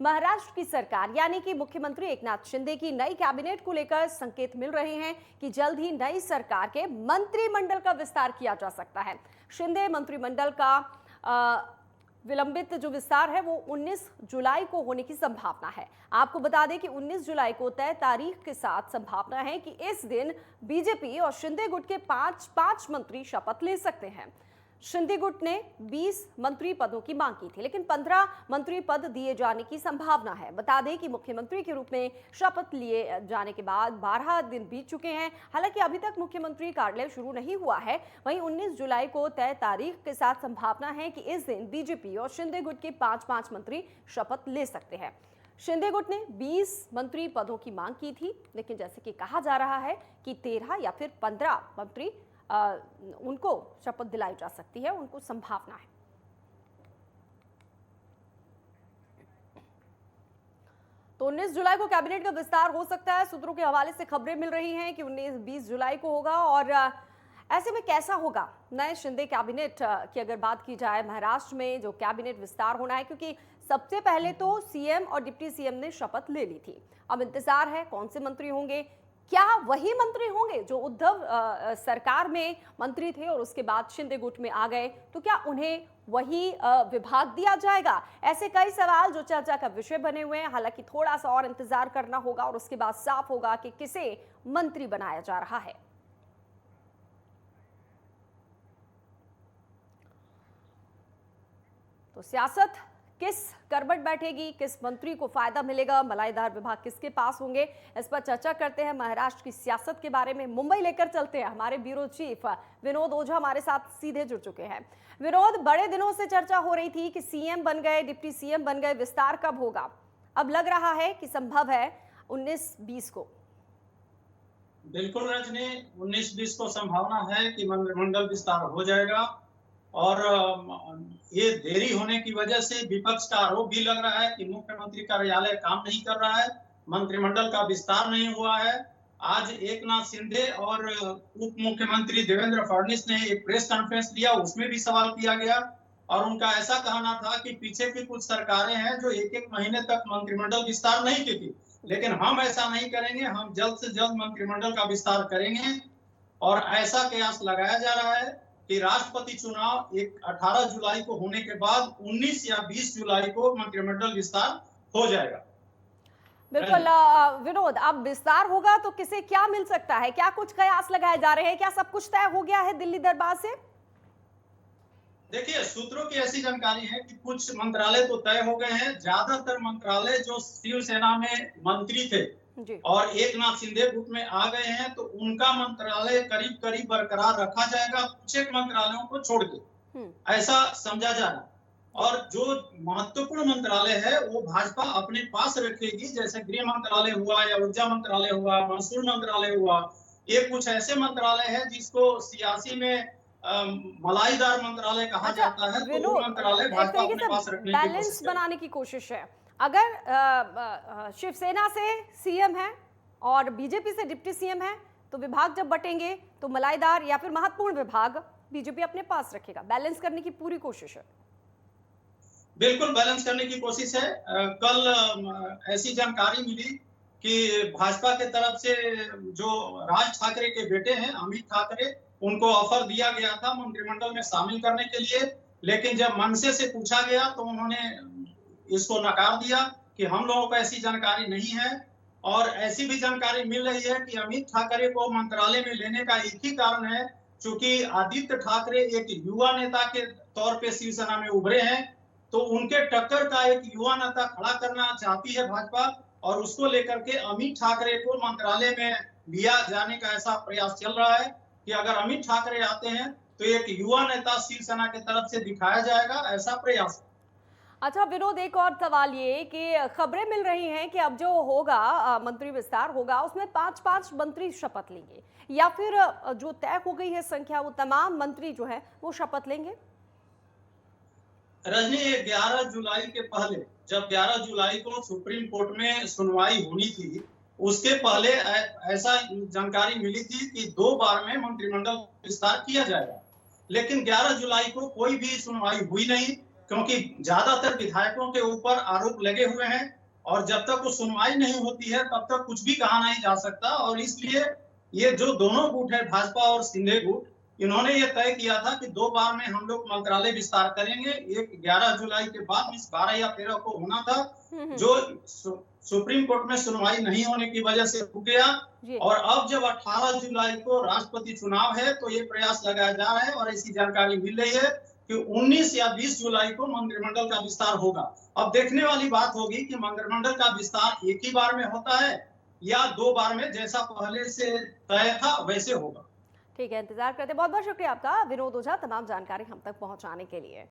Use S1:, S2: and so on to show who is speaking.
S1: महाराष्ट्र की सरकार यानी कि मुख्यमंत्री एकनाथ शिंदे की नई कैबिनेट को लेकर संकेत मिल रहे हैं कि जल्द ही नई सरकार के मंत्रिमंडल का विस्तार किया जा सकता है। शिंदे मंत्रिमंडल का विलंबित जो विस्तार है वो 19 जुलाई को होने की संभावना है। आपको बता दें कि 19 जुलाई को तय तारीख के साथ संभावना है कि इस दिन बीजेपी और शिंदे गुट के पांच मंत्री शपथ ले सकते हैं। शिंदे गुट ने 20 मंत्री पदों की मांग की थी, लेकिन 15 मंत्री पद दिए जाने की संभावना है। बता दें कि मुख्यमंत्री के रूप में शपथ लिए जाने के बाद 12 दिन बीत चुके हैं। हालांकि अभी तक मुख्यमंत्री कार्यालय शुरू नहीं हुआ है। वहीं 19 जुलाई को तय तारीख के साथ संभावना है कि इस दिन बीजेपी और शिंदे गुट के 5 मंत्री शपथ ले सकते हैं। शिंदे गुट ने 20 मंत्री पदों की मांग की थी, लेकिन जैसे कि कहा जा रहा है कि 13 या फिर 15 मंत्री उनको शपथ दिलाई जा सकती है, उनको संभावना है। तो 19 जुलाई को कैबिनेट का विस्तार हो सकता है। सूत्रों के हवाले से खबरें मिल रही हैं कि 19-20 जुलाई को होगा। और ऐसे में कैसा होगा नए शिंदे कैबिनेट की अगर बात की जाए, महाराष्ट्र में जो कैबिनेट विस्तार होना है, क्योंकि सबसे पहले तो सीएम और डिप्टी सीएम ने शपथ ले ली थी। अब इंतजार है कौन से मंत्री होंगे। क्या वही मंत्री होंगे जो उद्धव सरकार में मंत्री थे और उसके बाद शिंदे गुट में आ गए, तो क्या उन्हें वही विभाग दिया जाएगा? ऐसे कई सवाल जो चर्चा का विषय बने हुए हैं। हालांकि थोड़ा सा और इंतजार करना होगा और उसके बाद साफ होगा कि किसे मंत्री बनाया जा रहा है। तो सियासत किस करवट बैठेगी, किस मंत्री को फायदा मिलेगा, मलाईदार विभाग किसके पास होंगे, इस पर चर्चा करते हैं। महाराष्ट्र की सियासत के बारे में मुंबई लेकर चलते हैं। हमारे ब्यूरो चीफ विनोद ओझा हमारे साथ सीधे जुड़ चुके हैं। विनोद, बड़े दिनों से चर्चा हो रही थी कि सीएम बन गए, डिप्टी सीएम बन गए, विस्तार कब होगा? अब लग रहा है कि संभव है 19-20 को।
S2: बिल्कुल रजनी, 19-20 को संभावना है कि मंत्रिमंडल विस्तार हो जाएगा। और ये देरी होने की वजह से विपक्ष का आरोप भी लग रहा है कि मुख्यमंत्री कार्यालय काम नहीं कर रहा है, मंत्रिमंडल का विस्तार नहीं हुआ है। आज एकनाथ शिंदे और उप मुख्यमंत्री देवेंद्र फडणवीस ने एक प्रेस कॉन्फ्रेंस दिया, उसमें भी सवाल किया गया और उनका ऐसा कहना था कि पीछे की कुछ सरकारें हैं जो एक महीने तक मंत्रिमंडल विस्तार नहीं की थी, लेकिन हम ऐसा नहीं करेंगे, हम जल्द से जल्द मंत्रिमंडल का विस्तार करेंगे। और ऐसा कयास लगाया जा रहा है कि राष्ट्रपति चुनाव 18 जुलाई को होने के बाद 19 या 20 जुलाई को मंत्रिमंडल विस्तार हो जाएगा।
S1: बिल्कुल विनोद, अब विस्तार होगा तो किसे क्या मिल सकता है? क्या कुछ कयास लगाए जा रहे हैं? क्या सब कुछ तय हो गया है दिल्ली दरबार से?
S2: देखिए, सूत्रों की ऐसी जानकारी है कि कुछ मंत्रालय तो तय हो गए हैं। ज्यादातर मंत्रालय जो शिवसेना में मंत्री थे और एकनाथ शिंदे गुट में आ गए हैं, तो उनका मंत्रालय करीब करीब बरकरार रखा जाएगा, कुछ एक मंत्रालयों को छोड़ के, ऐसा समझा जा रहा है। और जो महत्वपूर्ण मंत्रालय है वो भाजपा अपने पास रखेगी, जैसे गृह मंत्रालय हुआ या ऊर्जा मंत्रालय हुआ, महसूल मंत्रालय हुआ। ये कुछ ऐसे मंत्रालय है जिसको सियासी में मलाईदार मंत्रालय कहा जाता है, तो वो मंत्रालय भाजपा अपने पास रखने की
S1: बैलेंस बनाने की कोशिश है। अगर शिवसेना से सीएम है और बीजेपी से डिप्टी सीएम है, तो विभाग जब बटेंगे तो मलाईदार या फिर महत्वपूर्ण विभाग बीजेपी अपने पास रखेगा। बैलेंस करने की पूरी कोशिश है।
S2: बिल्कुल बैलेंस करने की कोशिश है। कल ऐसी जानकारी मिली कि भाजपा के तरफ से जो राज ठाकरे के बेटे हैं अमित ठाकरे, उनको ऑफर दिया गया था मंत्रिमंडल में शामिल करने के लिए, लेकिन जब मनसे से पूछा गया तो उन्होंने इसको नकार दिया कि हम लोगों को ऐसी जानकारी नहीं है। और ऐसी भी जानकारी मिल रही है कि अमित ठाकरे को मंत्रालय में लेने का एक ही कारण है, क्योंकि आदित्य ठाकरे एक युवा नेता के तौर पे शिवसेना में उभरे हैं, तो उनके टक्कर का एक युवा नेता खड़ा करना चाहती है भाजपा, और उसको लेकर के अमित ठाकरे को मंत्रालय में लिया जाने का ऐसा प्रयास चल रहा है कि अगर अमित ठाकरे आते हैं तो एक युवा नेता शिवसेना की तरफ से दिखाया जाएगा, ऐसा प्रयास।
S1: अच्छा विनोद, एक और सवाल ये कि खबरें मिल रही हैं कि अब जो होगा मंत्री विस्तार होगा उसमें 5 मंत्री शपथ लेंगे, या फिर जो तय हो गई है संख्या वो तमाम मंत्री जो है वो शपथ लेंगे?
S2: रजनी, 11 जुलाई के पहले, जब 11 जुलाई को सुप्रीम कोर्ट में सुनवाई होनी थी, उसके पहले ऐसा जानकारी मिली थी कि 2 बार में मंत्रिमंडल विस्तार किया जाएगा, लेकिन 11 जुलाई को कोई भी सुनवाई हुई नहीं। क्योंकि ज्यादातर विधायकों के ऊपर आरोप लगे हुए हैं और जब तक वो सुनवाई नहीं होती है तब तक कुछ भी कहा नहीं जा सकता। और इसलिए ये जो दोनों गुट है, भाजपा और शिंदे गुट, इन्होंने ये तय किया था कि 2 बार में हम लोग मंत्रालय विस्तार करेंगे। एक 11 जुलाई के बाद इस 12 या 13 को होना था, जो सुप्रीम कोर्ट में सुनवाई नहीं होने की वजह से रुक गया। और अब जब 18 जुलाई को राष्ट्रपति चुनाव है तो ये प्रयास लगाया जा रहा है और ऐसी जानकारी मिल रही है कि 19 या 20 जुलाई को मंत्रिमंडल का विस्तार होगा। अब देखने वाली बात होगी कि मंत्रिमंडल का विस्तार एक ही बार में होता है या 2 बार में, जैसा पहले से तय था वैसे होगा।
S1: ठीक है, इंतजार करते। बहुत बहुत शुक्रिया आपका विनोद ओझा, तमाम जानकारी हम तक पहुंचाने के लिए।